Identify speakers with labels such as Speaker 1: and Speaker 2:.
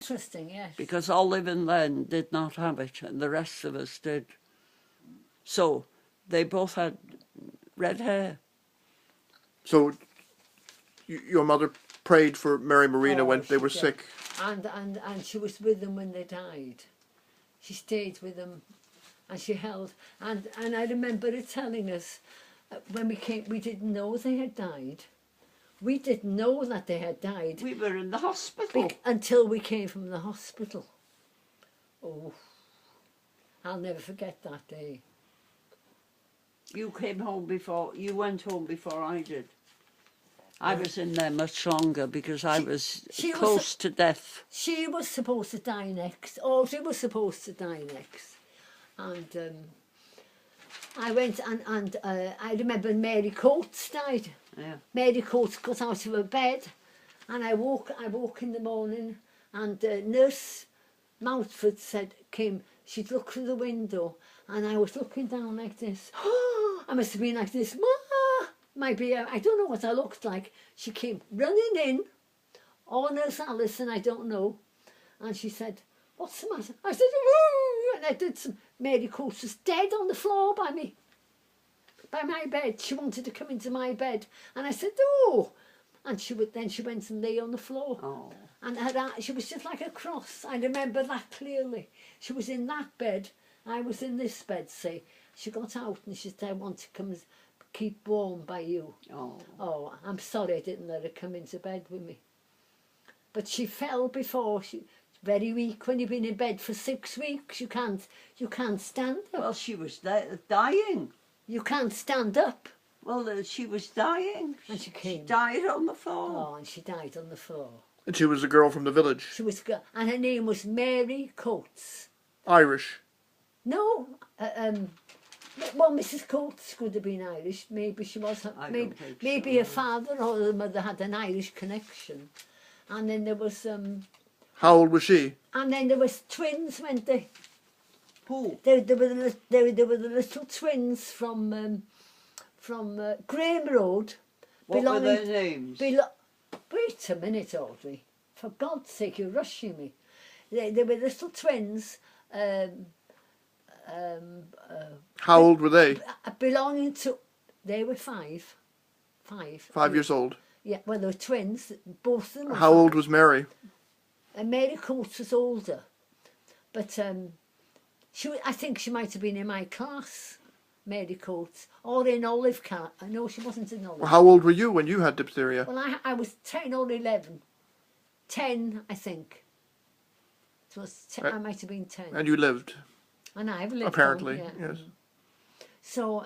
Speaker 1: Interesting, yes.
Speaker 2: Because Olive and Len did not have it, and the rest of us did. So they both had red hair.
Speaker 3: So your mother prayed for Mary Marina when they were sick.
Speaker 1: And she was with them when they died. She stayed with them, and she held. And I remember her telling us when we came, we didn't know they had died. We didn't know that they had died.
Speaker 2: We were in the hospital.
Speaker 1: Until we came from the hospital. Oh, I'll never forget that day.
Speaker 2: You came home before, you went home before I did. I was in there much longer because I was close to death.
Speaker 1: She was supposed to die next. Audrey was supposed to die next. And I went and I remember Mary Coates died.
Speaker 2: Yeah.
Speaker 1: Mary Coates got out of her bed, and I woke in the morning, and Nurse Mountford she'd look through the window, and I was looking down like this. I must have been like this. Maybe, I don't know what I looked like. She came running in, or Nurse Alison, I don't know, and she said, "What's the matter?" I said, "Woo!" And I did some. Mary Coates was dead on the floor by my bed. She wanted to come into my bed, and I said, "Oh!" And she went and lay on the floor.
Speaker 2: Oh.
Speaker 1: And she was just like a cross. I remember that clearly. She was in that bed. I was in this bed, say. She got out and she said, "I want to come and keep warm by you." Oh, I'm sorry I didn't let her come into bed with me. But she fell before. She's very weak. When you've been in bed for 6 weeks, you can't stand up.
Speaker 2: Well, she was dying.
Speaker 1: You can't stand up.
Speaker 2: Well, she was dying.
Speaker 1: And she came.
Speaker 2: She died on the floor.
Speaker 1: Oh, and she died on the floor.
Speaker 3: And she was a girl from the village.
Speaker 1: She was, and her name was Mary Coates.
Speaker 3: Irish.
Speaker 1: No, well, Mrs. Coates could have been Irish. Maybe she was. Maybe her father or her mother had an Irish connection. And then there was.
Speaker 3: How old was she?
Speaker 1: And then there was twins, weren't they?
Speaker 2: Who?
Speaker 1: They were the little twins from Graham Road.
Speaker 2: What were their names?
Speaker 1: Wait a minute, Audrey. For God's sake, you're rushing me. They were little twins.
Speaker 3: How old were they?
Speaker 1: Belonging to. They were 5.
Speaker 3: 5 years old.
Speaker 1: Yeah, well, they were twins. Both of them.
Speaker 3: How old was Mary?
Speaker 1: Mary Coates was older, but I think she might have been in my class, Mary Coates, or in Olive Car. No, she wasn't in Olive.
Speaker 3: Well, how old were you when you had diphtheria?
Speaker 1: Well, I was 10 or 11. 10, I think. It was 10, I might have been 10.
Speaker 3: And you lived?
Speaker 1: And I've lived.
Speaker 3: Apparently,
Speaker 1: yeah.
Speaker 3: yes.
Speaker 1: So